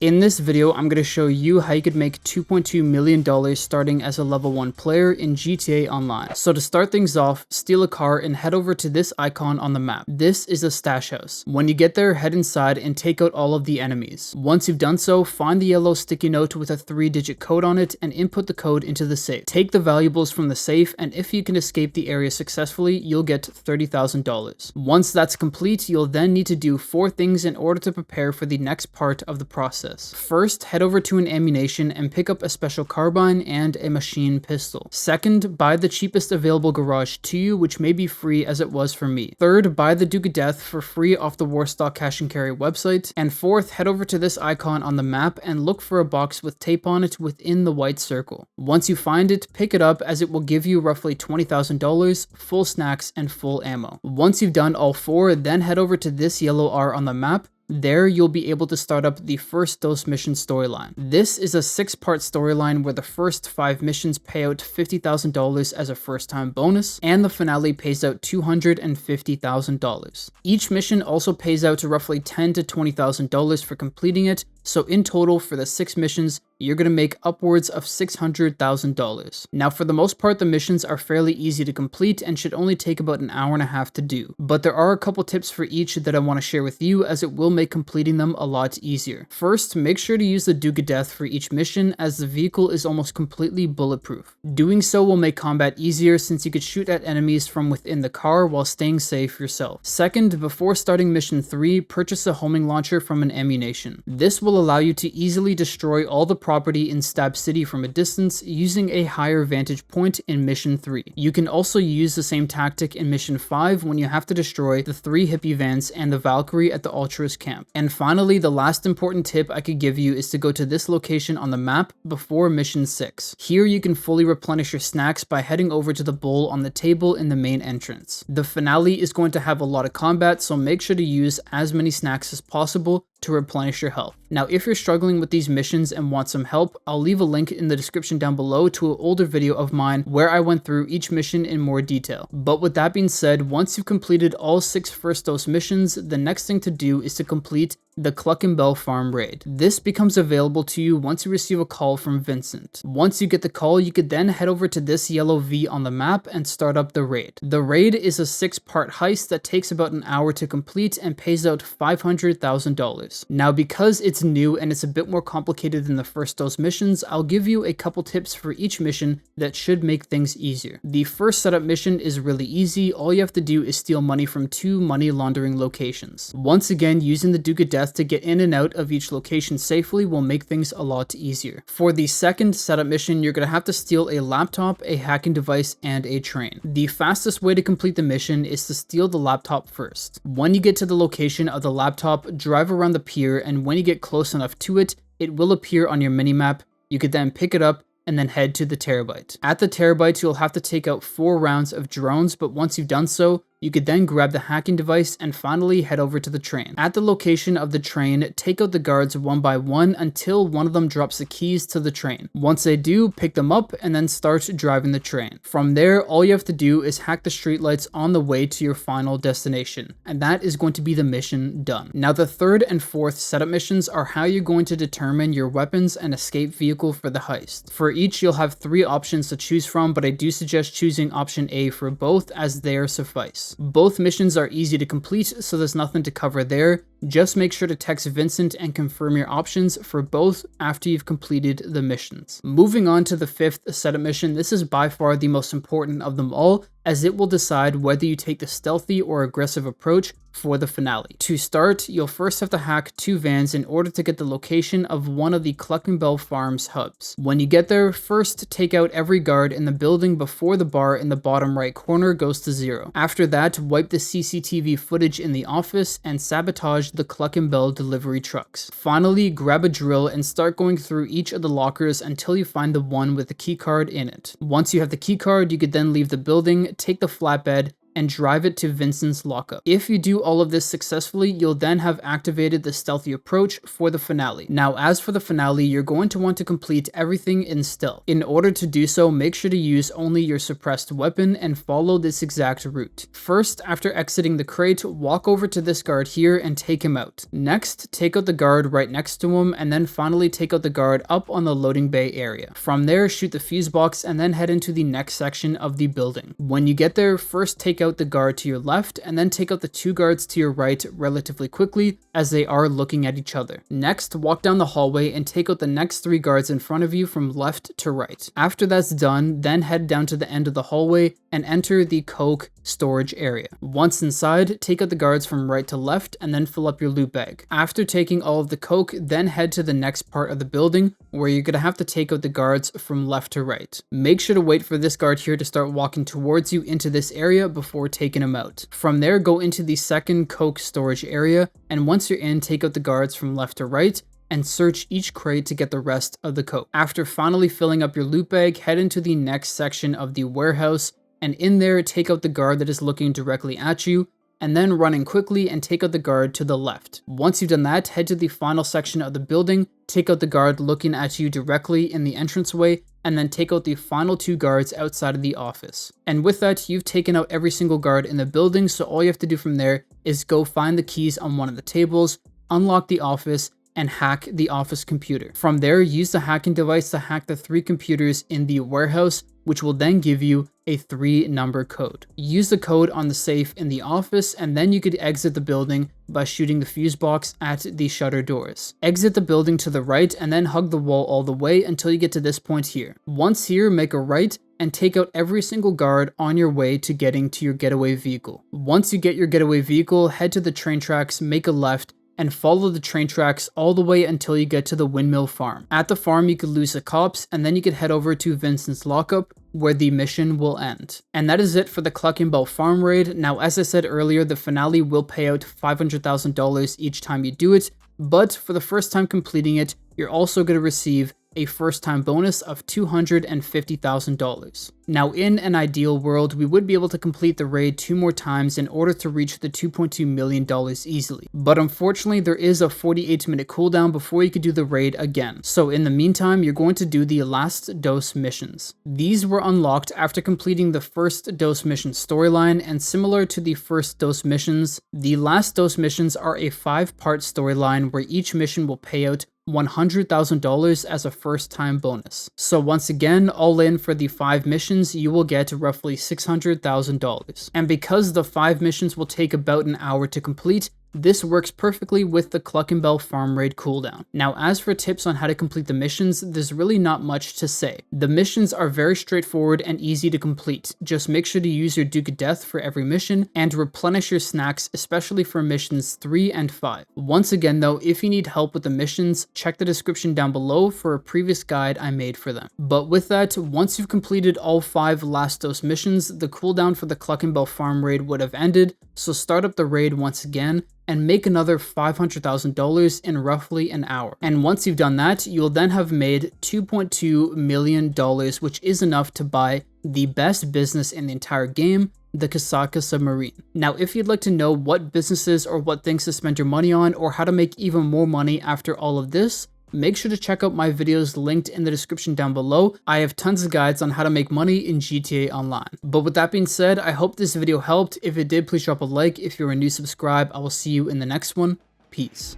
In this video, I'm going to show you how you could make $2.2 million starting as a level 1 player in GTA Online. So to start things off, steal a car and head over to this icon on the map. This is a stash house. When you get there, head inside and take out all of the enemies. Once you've done so, find the yellow sticky note with a 3-digit code on it and input the code into the safe. Take the valuables from the safe, and if you can escape the area successfully, you'll get $30,000. Once that's complete, you'll then need to do 4 things in order to prepare for the next part of the process. First, head over to an ammunition and pick up a special carbine and a machine pistol. Second, buy the cheapest available garage to you, which may be free as it was for me. Third, buy the Duke of Death for free off the Warstock Cash and Carry website. And fourth, head over to this icon on the map and look for a box with tape on it within the white circle. Once you find it, pick it up as it will give you roughly $20,000, full snacks, and full ammo. Once you've done all 4, then head over to this yellow R on the map. There, you'll be able to start up the first Dose mission storyline. This is a 6-part storyline where the first 5 missions pay out $50,000 as a first-time bonus, and the finale pays out $250,000. Each mission also pays out roughly $10,000 to $20,000 for completing it, so in total for the 6 missions, you're going to make upwards of $600,000. Now, for the most part, the missions are fairly easy to complete and should only take about an hour and a half to do. But there are a couple tips for each that I want to share with you, as it will make completing them a lot easier. First, make sure to use the Duke of Death for each mission, as the vehicle is almost completely bulletproof. Doing so will make combat easier since you could shoot at enemies from within the car while staying safe yourself. Second, before starting mission 3, purchase a homing launcher from an ammunition. This will allow you to easily destroy all the property in Stab City from a distance using a higher vantage point in mission 3. You can also use the same tactic in mission 5 when you have to destroy the 3 hippie vans and the Valkyrie at the Ultras camp. And finally, the last important tip I could give you is to go to this location on the map before mission 6. Here you can fully replenish your snacks by heading over to the bowl on the table in the main entrance. The finale is going to have a lot of combat, so make sure to use as many snacks as possible to replenish your health. Now, if you're struggling with these missions and want some help, I'll leave a link in the description down below to an older video of mine where I went through each mission in more detail. But with that being said, once you've completed all 6 First Dose missions, the next thing to do is to complete the Cluck and Bell Farm raid. This becomes available to you once you receive a call from Vincent. Once you get the call, you could then head over to this yellow V on the map and start up the raid. The raid is a 6-part heist that takes about an hour to complete and pays out $500,000. Now, because it's new and it's a bit more complicated than the First Dose missions, I'll give you a couple tips for each mission that should make things easier. The first setup mission is really easy. All you have to do is steal money from 2 money laundering locations. Once again, using the Duke of Death to get in and out of each location safely will make things a lot easier. For the second setup mission, you're going to have to steal a laptop, a hacking device, and a train. The fastest way to complete the mission is to steal the laptop first. When you get to the location of the laptop, drive around the pier, and when you get close enough to it, it will appear on your minimap. You could then pick it up and then head to the Terabyte. At the Terabyte, you'll have to take out 4 rounds of drones, but once you've done so, you could then grab the hacking device and finally head over to the train. At the location of the train, take out the guards one by one until one of them drops the keys to the train. Once they do, pick them up and then start driving the train. From there, all you have to do is hack the streetlights on the way to your final destination, and that is going to be the mission done. Now, the third and fourth setup missions are how you're going to determine your weapons and escape vehicle for the heist. For each, you'll have 3 options to choose from, but I do suggest choosing option A for both, as they suffice. Both missions are easy to complete, so there's nothing to cover there. Just make sure to text Vincent and confirm your options for both after you've completed the missions. Moving on to the 5th setup mission, this is by far the most important of them all, as it will decide whether you take the stealthy or aggressive approach for the finale. To start, you'll first have to hack 2 vans in order to get the location of one of the Cluck and Bell Farms hubs. When you get there, first take out every guard in the building before the bar in the bottom right corner goes to 0. After that, wipe the CCTV footage in the office and sabotage the Cluck and Bell delivery trucks. Finally, grab a drill and start going through each of the lockers until you find the one with the keycard in it. Once you have the keycard, you could then leave the building, take the flatbed, and drive it to Vincent's lockup. If you do all of this successfully, you'll then have activated the stealthy approach for the finale. Now, as for the finale, you're going to want to complete everything in stealth. In order to do so, make sure to use only your suppressed weapon and follow this exact route. First, after exiting the crate, walk over to this guard here and take him out. Next, take out the guard right next to him, and then finally take out the guard up on the loading bay area. From there, shoot the fuse box and then head into the next section of the building. When you get there, first take out the guard to your left and then take out the 2 guards to your right relatively quickly as they are looking at each other. Next, walk down the hallway and take out the next 3 guards in front of you from left to right. After that's done, then head down to the end of the hallway and enter the coke storage area. Once inside, take out the guards from right to left and then fill up your loot bag. After taking all of the coke, then head to the next part of the building where you're gonna have to take out the guards from left to right. Make sure to wait for this guard here to start walking towards you into this area before taking him out. From there, go into the second coke storage area, and once you're in, take out the guards from left to right and search each crate to get the rest of the coke. After finally filling up your loot bag, head into the next section of the warehouse, and in there, take out the guard that is looking directly at you, and then run in quickly and take out the guard to the left. Once you've done that, head to the final section of the building, take out the guard looking at you directly in the entranceway, and then take out the final 2 guards outside of the office. And with that, you've taken out every single guard in the building, so all you have to do from there is go find the keys on one of the tables, unlock the office, and hack the office computer. From there, use the hacking device to hack the 3 computers in the warehouse, which will then give you a 3-number code. Use the code on the safe in the office, and then you could exit the building by shooting the fuse box at the shutter doors. Exit the building to the right and then hug the wall all the way until you get to this point here. Once here, make a right and take out every single guard on your way to getting to your getaway vehicle. Once you get your getaway vehicle, head to the train tracks, make a left, and follow the train tracks all the way until you get to the windmill farm. At the farm, you could lose the cops, and then you could head over to Vincent's lockup, where the mission will end. And that is it for the Cluckenbell farm raid. Now, as I said earlier, the finale will pay out $500,000 each time you do it, but for the first time completing it, you're also going to receive a first-time bonus of $250,000. Now, in an ideal world, we would be able to complete the raid 2 more times in order to reach the $2.2 million easily. But unfortunately, there is a 48-minute cooldown before you could do the raid again. So in the meantime, you're going to do the last dose missions. These were unlocked after completing the first dose mission storyline, and similar to the first dose missions, the last dose missions are a 5-part storyline where each mission will pay out $100,000 as a first-time bonus. So once again, all in for the 5 missions, you will get roughly $600,000. And because the 5 missions will take about an hour to complete, this works perfectly with the Cluckenbell farm raid cooldown. Now, as for tips on how to complete the missions, there's really not much to say. The missions are very straightforward and easy to complete. Just make sure to use your Duke of Death for every mission and replenish your snacks, especially for missions 3 and 5. Once again though, if you need help with the missions, check the description down below for a previous guide I made for them. But with that, once you've completed all 5 last dose missions, the cooldown for the Cluckenbell farm raid would have ended, so start up the raid once again and make another $500,000 in roughly an hour. And once you've done that, you'll then have made $2.2 million, which is enough to buy the best business in the entire game, the Kasaka submarine. Now, if you'd like to know what businesses or what things to spend your money on, or how to make even more money after all of this, make sure to check out my videos linked in the description down below. I have tons of guides on how to make money in GTA Online. But with that being said, I hope this video helped. If it did, please drop a like. If you're a new, subscribe. I will see you in the next one. Peace.